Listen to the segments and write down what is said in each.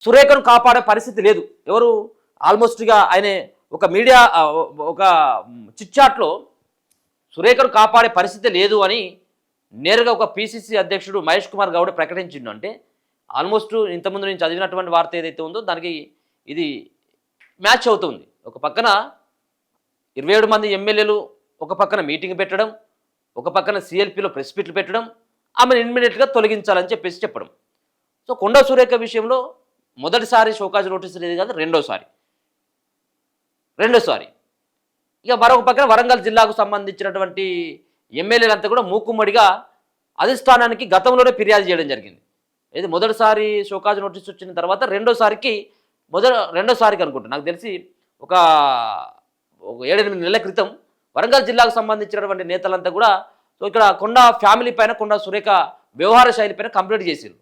సురేఖను కాపాడే పరిస్థితి లేదు. ఎవరు ఆల్మోస్ట్గా ఆయన ఒక మీడియా ఒక చిట్చాట్లో సురేఖను కాపాడే పరిస్థితి లేదు అని నేరుగా ఒక పిసిసి అధ్యక్షుడు మహేష్ కుమార్ గౌడ్ ప్రకటించిండు. అంటే ఆల్మోస్ట్ ఇంతకుముందు నేను చదివినటువంటి వార్త ఏదైతే ఉందో దానికి ఇది మ్యాచ్ అవుతుంది. ఒక పక్కన 27 మంది ఎమ్మెల్యేలు ఒక పక్కన మీటింగ్ పెట్టడం, ఒక పక్కన సిఎల్పిలో ప్రెస్ మీట్లు పెట్టడం, ఆమెను ఇమ్మీడియట్గా తొలగించాలని చెప్పడం. సో కొండా సురేఖ విషయంలో మొదటిసారి షోకాజ్ నోటీస్ లేదు కాదు, రెండోసారి ఇక మరొక పక్కన వరంగల్ జిల్లాకు సంబంధించినటువంటి ఎమ్మెల్యేలంతా కూడా మూకుమ్మడిగా అధిష్టానానికి గతంలోనే ఫిర్యాదు చేయడం జరిగింది. ఇది మొదటిసారి షోకాజ్ నోటీస్ వచ్చిన తర్వాత రెండోసారికి అనుకుంటా నాకు తెలిసి ఒక 7-8 నెలల క్రితం వరంగల్ జిల్లాకు సంబంధించినటువంటి నేతలంతా కూడా సో ఇక్కడ కొండా ఫ్యామిలీ పైన కొండా సురేఖ వ్యవహార శైలి పైన కంప్లైంట్ చేశారు.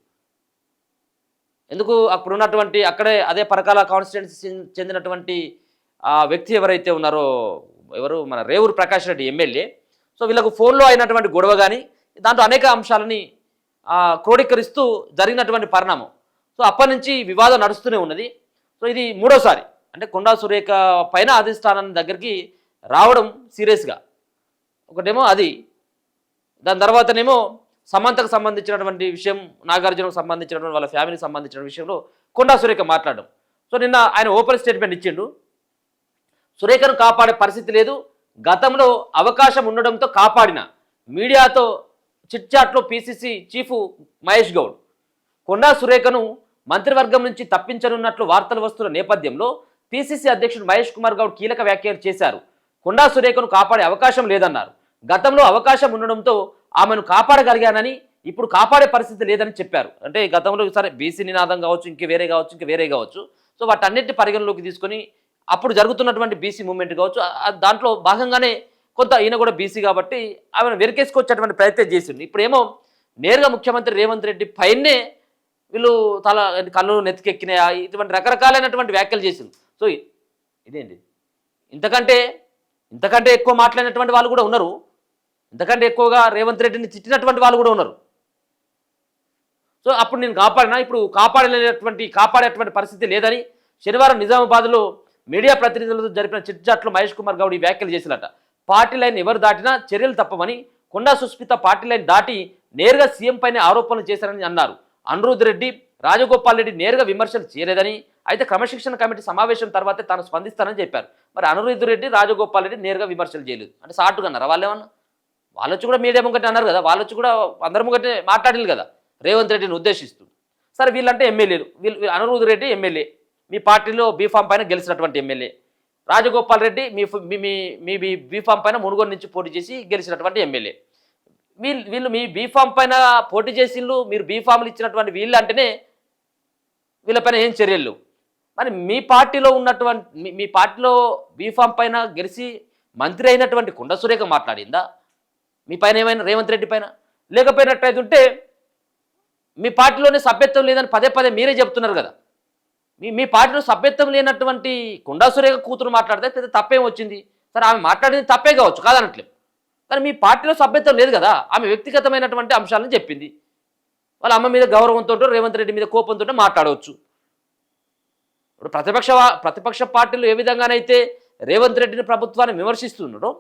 ఎందుకు అక్కడ ఉన్నటువంటి అక్కడే అదే పరకాల కాన్స్టిట్యున్సీ చెందినటువంటి వ్యక్తి ఎవరైతే ఉన్నారో ఎవరు మన రేవూరు ప్రకాష్ రెడ్డి ఎమ్మెల్యే, సో వీళ్ళకు ఫోన్లో అయినటువంటి గొడవ కానీ దాంట్లో అనేక అంశాలని క్రోడీకరిస్తూ జరిగినటువంటి పరిణామం. సో అప్పటి నుంచి వివాదం నడుస్తూనే ఉన్నది. సో ఇది మూడోసారి అంటే కొండా సురేఖ పైన అధిష్టానం దగ్గరికి రావడం సీరియస్గా. ఒకటేమో అది, దాని తర్వాతనేమో సమంతకు సంబంధించినటువంటి విషయం, నాగార్జునకు సంబంధించినటువంటి వాళ్ళ ఫ్యామిలీకి సంబంధించిన విషయంలో కొండా సురేఖ మాట్లాడడం. సో నిన్న ఆయన ఓపెన్ స్టేట్మెంట్ ఇచ్చిండు. సురేఖను కాపాడే పరిస్థితి లేదు, గతంలో అవకాశం ఉండడంతో కాపాడిన, మీడియాతో చిట్చాట్లో పిసిసి చీఫ్ మహేష్ గౌడ్ కొండా సురేఖను మంత్రివర్గం నుంచి తప్పించనున్నట్లు వార్తలు వస్తున్న నేపథ్యంలో పిసిసి అధ్యక్షుడు మహేష్ కుమార్ గౌడ్ కీలక వ్యాఖ్యలు చేశారు. కొండా సురేఖను కాపాడే అవకాశం లేదన్నారు. గతంలో అవకాశం ఉండడంతో ఆమెను కాపాడగలిగానని, ఇప్పుడు కాపాడే పరిస్థితి లేదని చెప్పారు. అంటే గతంలో సరే బీసీ నినాదం కావచ్చు, ఇంక వేరే కావచ్చు. సో వాటన్నిటిని పరిగణలోకి తీసుకొని అప్పుడు జరుగుతున్నటువంటి బీసీ మూవ్మెంట్ కావచ్చు, దాంట్లో భాగంగానే కొంత ఈయన కూడా బీసీ కాబట్టి ఆమెను వెరికేసుకొచ్చేటువంటి ప్రయత్నం చేసింది. ఇప్పుడేమో నేరుగా ముఖ్యమంత్రి రేవంత్ రెడ్డి పైనే వీళ్ళు కళ్ళు నెత్తికెక్కినాయా, ఇటువంటి రకరకాలైనటువంటి వ్యాఖ్యలు చేసింది. సో ఇదేంటి ఇంతకంటే ఎక్కువ మాట్లాడినటువంటి వాళ్ళు కూడా ఉన్నారు, ఇంతకంటే ఎక్కువగా రేవంత్ రెడ్డిని తిట్టినటువంటి వాళ్ళు కూడా ఉన్నారు. సో అప్పుడు నేను కాపాడినా, ఇప్పుడు కాపాడేటువంటి పరిస్థితి లేదని శనివారం నిజామాబాద్లో మీడియా ప్రతినిధులతో జరిపిన చిట్చాట్లో మహేష్ కుమార్ గౌడ్ ఈ వ్యాఖ్యలు చేసినట్ట. పార్టీ లైన్ ఎవరు దాటినా చర్యలు తప్పవని, కొండా సుస్మిత పార్టీ లైన్ దాటి నేరుగా సీఎం పైన ఆరోపణలు చేశారని అన్నారు. అనిరుద్ రెడ్డి, రాజగోపాల్ రెడ్డి నేరుగా విమర్శలు చేయలేదని, అయితే క్రమశిక్షణ కమిటీ సమావేశం తర్వాతే తాను స్పందిస్తానని చెప్పారు. మరి అనిరుద్ రెడ్డి, రాజగోపాల్ రెడ్డి నేరుగా విమర్శలు చేయలేదు అంటే సాటుగా అన్నారా వాళ్ళేమన్నా? వాళ్ళొచ్చి కూడా మీడియా ముంగట్టే అన్నారు కదా, వాళ్ళొచ్చి కూడా అందరి ముంగట్టే మాట్లాడలేదు కదా రేవంత్ రెడ్డిని ఉద్దేశిస్తూ. సరే వీళ్ళంటే ఎమ్మెల్యేలు, అనిరుద్ రెడ్డి ఎమ్మెల్యే, మీ పార్టీలో బీఫామ్ పైన గెలిచినటువంటి ఎమ్మెల్యే, రాజగోపాల్ రెడ్డి మీ బీఫామ్ పైన మునుగోడు నుంచి పోటీ చేసి గెలిచినటువంటి ఎమ్మెల్యే. వీళ్ళు మీ బీఫామ్ పైన పోటీ చేసిళ్ళు, మీరు బీఫామ్లు ఇచ్చినటువంటి వీళ్ళు అంటేనే వీళ్ళపైన ఏం చర్యలు? మరి మీ పార్టీలో ఉన్నటువంటి మీ పార్టీలో బీఫామ్ పైన గెలిచి మంత్రి అయినటువంటి కొండా సురేఖ మాట్లాడిందా మీ పైన ఏమైనా రేవంత్ రెడ్డి పైన? లేకపోయినట్టయితే మీ పార్టీలోనే సభ్యత్వం లేదని పదే మీరే చెప్తున్నారు కదా. మీ పార్టీలో సభ్యత్వం లేనటువంటి కొండా సురేఖ కూతురు మాట్లాడితే పెద్ద తప్పేం వచ్చింది? సరే ఆమె మాట్లాడింది తప్పే కావచ్చు, కాదనట్లేదు, కానీ మీ పార్టీలో సభ్యత్వం లేదు కదా. ఆమె వ్యక్తిగతమైనటువంటి అంశాలను చెప్పింది. వాళ్ళ అమ్మ మీద గౌరవంతో, రేవంత్ రెడ్డి మీద కోపంతో మాట్లాడవచ్చు. ఇప్పుడు ప్రతిపక్ష పార్టీలు ఏ విధంగానైతే రేవంత్ రెడ్డిని ప్రభుత్వాన్ని విమర్శిస్తున్నాడో,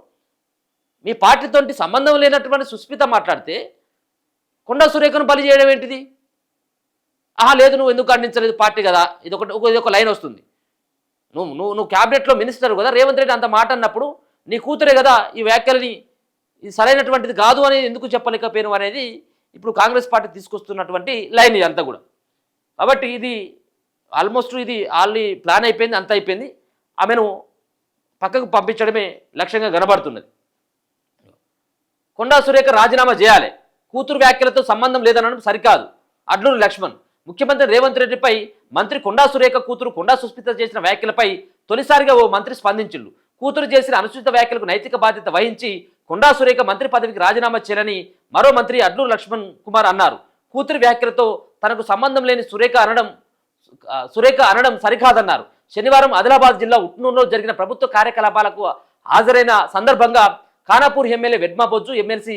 మీ పార్టీతో సంబంధం లేనటువంటి సుస్మిత మాట్లాడితే కొండా సురేఖను బలి చేయడం ఏంటిది? లేదు నువ్వు ఎందుకు ఖండించలేదు, పార్టీ కదా, ఇది ఒక లైన్ వస్తుంది. నువ్వు క్యాబినెట్లో మినిస్టర్ కదా, రేవంత్ రెడ్డి అంత మాట అన్నప్పుడు నీ కూతురే కదా ఈ వ్యాఖ్యలని ఇది సరైనటువంటిది కాదు అని ఎందుకు చెప్పలేకపోయాను అనేది ఇప్పుడు కాంగ్రెస్ పార్టీ తీసుకొస్తున్నటువంటి లైన్ ఇదంతా కూడా. కాబట్టి ఇది ఆల్మోస్ట్ ఇది ఆల్రెడీ ప్లాన్ అయిపోయింది, అంత అయిపోయింది. ఆమెను పక్కకు పంపించడమే లక్ష్యంగా కనబడుతున్నది. కొండా సురేఖ రాజీనామా చేయాలి, కూతురు వ్యాఖ్యలతో సంబంధం లేదనడం సరికాదు. అడ్లూరి లక్ష్మణ్ ముఖ్యమంత్రి రేవంత్ రెడ్డిపై మంత్రి కొండా సురేఖ కూతురు కొండా సుస్మిత చేసిన వ్యాఖ్యలపై తొలిసారిగా ఓ మంత్రి స్పందించిండు. కూతురు చేసిన అనుచిత వ్యాఖ్యలకు నైతిక బాధ్యత వహించి కొండా సురేఖ మంత్రి పదవికి రాజీనామా చేయాలని మరో మంత్రి అడ్లూరి లక్ష్మణ్ కుమార్ అన్నారు. కూతురు వ్యాఖ్యలతో తనకు సంబంధం లేని సురేఖ అనడం సరికాదన్నారు. శనివారం ఆదిలాబాద్ జిల్లా ఉట్నూరులో జరిగిన ప్రభుత్వ కార్యకలాపాలకు హాజరైన సందర్భంగా ఖానాపూర్ ఎమ్మెల్యే వెడ్మా బొజ్జు, ఎమ్మెల్సీ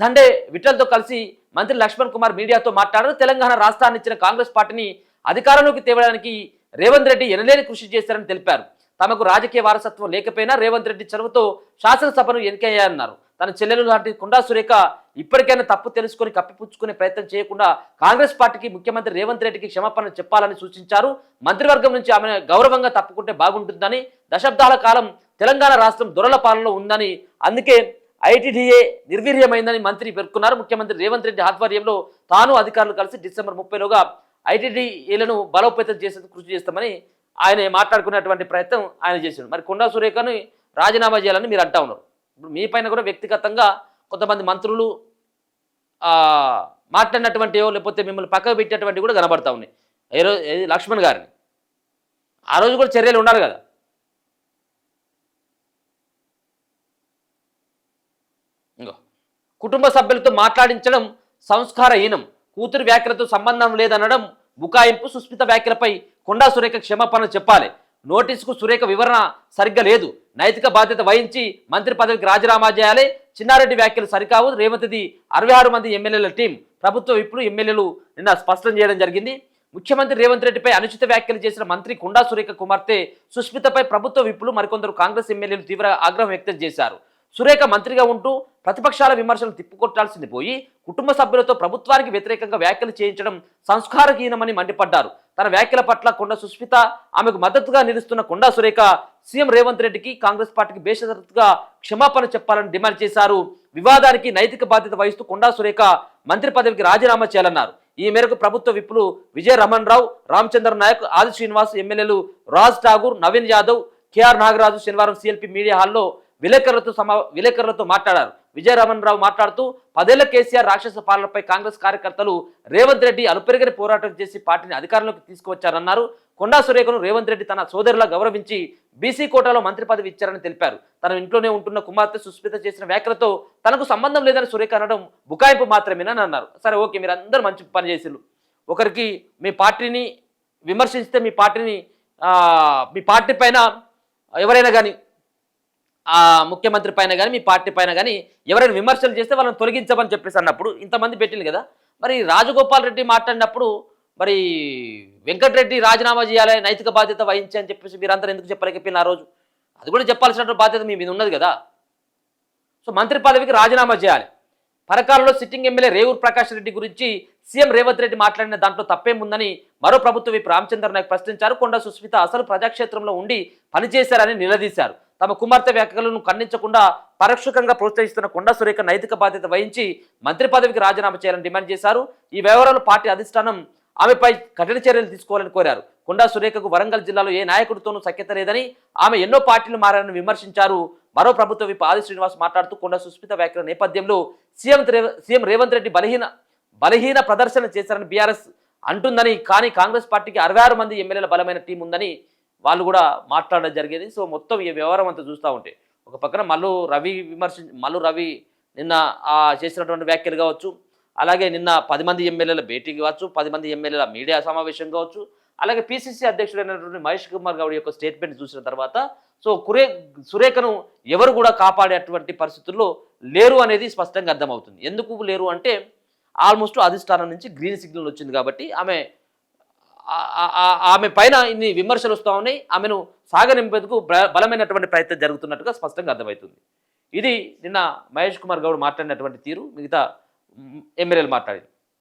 దండే విఠల్తో కలిసి మంత్రి లక్ష్మణ్ కుమార్ మీడియాతో మాట్లాడారు. తెలంగాణ రాష్ట్రాన్ని ఇచ్చిన కాంగ్రెస్ పార్టీని అధికారంలోకి తేవడానికి రేవంత్ రెడ్డి ఎనలేని కృషి చేశారని తెలిపారు. తమకు రాజకీయ వారసత్వం లేకపోయినా రేవంత్ రెడ్డి చొరవతో శాసనసభను ఎన్నికయ్యారన్నారు. తన చెల్లెలు లాంటి కొండా సురేఖ ఇప్పటికైనా తప్పు తెలుసుకొని కప్పిపుచ్చుకునే ప్రయత్నం చేయకుండా కాంగ్రెస్ పార్టీకి ముఖ్యమంత్రి రేవంత్ రెడ్డికి క్షమాపణ చెప్పాలని సూచించారు. మంత్రివర్గం నుంచి ఆమె గౌరవంగా తప్పుకుంటే బాగుంటుందని, దశాబ్దాల కాలం తెలంగాణ రాష్ట్రం దొరల పాలనలో ఉందని, అందుకే ఐటీడీఏ నిర్వీర్యమైందని మంత్రి పేర్కొన్నారు. ముఖ్యమంత్రి రేవంత్ రెడ్డి ఆధ్వర్యంలో తాను అధికారులు కలిసి డిసెంబర్ 30లోగా ఐటీడీఏలను బలోపేతం చేసేందుకు కృషి చేస్తామని ఆయన మాట్లాడుకునేటువంటి ప్రయత్నం ఆయన చేశాడు. మరి కొండా సురేఖని రాజీనామా చేయాలని మీరు అంటా ఉన్నారు. ఇప్పుడు మీ పైన కూడా వ్యక్తిగతంగా కొంతమంది మంత్రులు మాట్లాడినటువంటివో లేకపోతే మిమ్మల్ని పక్కకు పెట్టేటువంటివి కూడా కనబడతా ఉన్నాయి. లక్ష్మణ్ గారిని ఆ రోజు కూడా చర్యలు ఉండాలి కదా. ఇంకో కుటుంబ సభ్యులతో మాట్లాడించడం సంస్కారహీనం, కూతురు వ్యాఖ్యలతో సంబంధం లేదనడం బుకాయింపు, సుస్మిత వ్యాఖ్యలపై కొండా సురేఖ క్షమాపణ చెప్పాలి. నోటీసుకు సురేఖ వివరణ సరిగ్గా లేదు, నైతిక బాధ్యత వహించి మంత్రి పదవికి రాజీనామా చేయాలి. చిన్నారెడ్డి వ్యాఖ్యలు సరికావు, రేవంత్ది 66 మంది ఎమ్మెల్యేల టీం, ప్రభుత్వ విప్పులు ఎమ్మెల్యేలు నిన్న స్పష్టం చేయడం జరిగింది. ముఖ్యమంత్రి రేవంత్ రెడ్డిపై అనుచిత వ్యాఖ్యలు చేసిన మంత్రి కొండా సురేఖ కుమార్తె సుస్మితపై ప్రభుత్వ విప్పులు మరికొందరు కాంగ్రెస్ ఎమ్మెల్యేలు తీవ్ర ఆగ్రహం వ్యక్తం చేశారు. సురేఖ మంత్రిగా ఉంటూ ప్రతిపక్షాల విమర్శలు తిప్పుకొట్టాల్సింది పోయి కుటుంబ సభ్యులతో ప్రభుత్వానికి వ్యతిరేకంగా వ్యాఖ్యలు చేయించడం సంస్కారహీనమని మండిపడ్డారు. తన వ్యాఖ్యల పట్ల కొండా సుస్మిత, ఆమెకు మద్దతుగా నిలుస్తున్న కొండా సురేఖ సీఎం రేవంత్ రెడ్డికి కాంగ్రెస్ పార్టీకి బేషరతుగా క్షమాపణ చెప్పాలని డిమాండ్ చేశారు. వివాదానికి నైతిక బాధ్యత వహిస్తూ కొండా సురేఖ మంత్రి పదవికి రాజీనామా చేయాలన్నారు. ఈ మేరకు ప్రభుత్వ విప్పులు విజయ రమణ్ రావు, రామచంద్ర నాయక్, ఆది శ్రీనివాస్, ఎమ్మెల్యేలు రాజ్ ఠాగూర్, నవీన్ యాదవ్, కేఆర్ నాగరాజు శనివారం సిఎల్పి మీడియా హాల్లో విలేకరులతో మాట్లాడారు. విజయరమణ్ రావు మాట్లాడుతూ 10 ఏళ్ల కేసీఆర్ రాక్షస పాలనపై కాంగ్రెస్ కార్యకర్తలు రేవంత్ రెడ్డి అలుపెరగని పోరాటం చేసి పార్టీని అధికారంలోకి తీసుకువచ్చారన్నారు. కొండా సురేఖను రేవంత్ రెడ్డి తన సోదరులా గౌరవించి బీసీ కోటాలో మంత్రి పదవి ఇచ్చారని తెలిపారు. తన ఇంట్లోనే ఉంటున్న కుమార్తె సుస్మిత చేసిన వ్యాఖ్యలతో తనకు సంబంధం లేదని సురేఖ అనడం బుకాయింపు మాత్రమేనని అన్నారు. సరే, ఓకే, మీరు అందరూ మంచి పని చేసిరు. ఒకరికి మీ పార్టీని విమర్శిస్తే మీ పార్టీ పైన ఎవరైనా కానీ ముఖ్యమంత్రి పైన కానీ మీ పార్టీ పైన కానీ ఎవరైనా విమర్శలు చేస్తే వాళ్ళని తొలగించమని చెప్పేసి అన్నప్పుడు ఇంతమంది పెట్టింది కదా. మరి రాజగోపాల్ రెడ్డి మాట్లాడినప్పుడు మరి వెంకటరెడ్డి రాజీనామా చేయాలి, నైతిక బాధ్యత వహించి అని చెప్పేసి మీరందరూ ఎందుకు చెప్పలేకపోయిన ఆ రోజు? అది కూడా చెప్పాల్సిన బాధ్యత మీ మీద ఉన్నది కదా. సో మంత్రి పదవికి రాజీనామా చేయాలి. పరకాలలో సిట్టింగ్ ఎమ్మెల్యే రేవూరు ప్రకాష్ రెడ్డి గురించి సీఎం రేవంత్ రెడ్డి మాట్లాడిన దాంట్లో తప్పేముందని మరో ప్రభుత్వ విప్ రామచంద్ర నాయక్ ప్రశ్నించారు. కొండా సుస్మిత అసలు ప్రజాక్షేత్రంలో ఉండి పనిచేశారని నిలదీశారు. తమ కుమార్తె వ్యాఖ్యలను ఖండించకుండా పరోక్షంగా ప్రోత్సహిస్తున్న కొండా సురేఖ నైతిక బాధ్యత వహించి మంత్రి పదవికి రాజీనామా చేయాలని డిమాండ్ చేశారు. ఈ వ్యవహారాలు పార్టీ అధిష్టానం ఆమెపై కఠిన చర్యలు తీసుకోవాలని కోరారు. కొండా సురేఖకు వరంగల్ జిల్లాలో ఏ నాయకుడితోనూ సఖ్యత లేదని, ఆమె ఎన్నో పార్టీలు మారారని విమర్శించారు. మరో ప్రభుత్వ విప్ ఆది శ్రీనివాస్ మాట్లాడుతూ కొండా సుస్మిత వ్యాఖ్యల నేపథ్యంలో సీఎం రేవంత్ రెడ్డి బలహీన ప్రదర్శన చేశారని బీఆర్ఎస్ అంటుందని, కానీ కాంగ్రెస్ పార్టీకి 66 మంది ఎమ్మెల్యేల బలమైన టీం ఉందని వాళ్ళు కూడా మాట్లాడడం జరిగేది. సో మొత్తం ఈ వ్యవహారం అంతా చూస్తూ ఉంటే ఒక పక్కన మల్లు రవి నిన్న చేసినటువంటి వ్యాఖ్యలు కావచ్చు, అలాగే నిన్న 10 మంది ఎమ్మెల్యేల భేటీ కావచ్చు, 10 మంది ఎమ్మెల్యేల మీడియా సమావేశం కావచ్చు, అలాగే పిసిసి అధ్యక్షుడైనటువంటి మహేష్ కుమార్ గౌడ్ యొక్క స్టేట్మెంట్ చూసిన తర్వాత సో సురేఖను ఎవరు కూడా కాపాడేటువంటి పరిస్థితుల్లో లేరు అనేది స్పష్టంగా అర్థమవుతుంది. ఎందుకు లేరు అంటే ఆల్మోస్ట్ అధిష్టానం నుంచి గ్రీన్ సిగ్నల్ వచ్చింది కాబట్టి ఆమె పైన ఇన్ని విమర్శలు వస్తూ ఉన్నాయి. ఆమెను సాగనింపేందుకు బలమైనటువంటి ప్రయత్నం జరుగుతున్నట్టుగా స్పష్టంగా అర్థమవుతుంది. ఇది నిన్న మహేష్ కుమార్ గౌడ్ మాట్లాడినటువంటి తీరు, మిగతా ఎమ్మెల్యేలు మాట్లాడింది.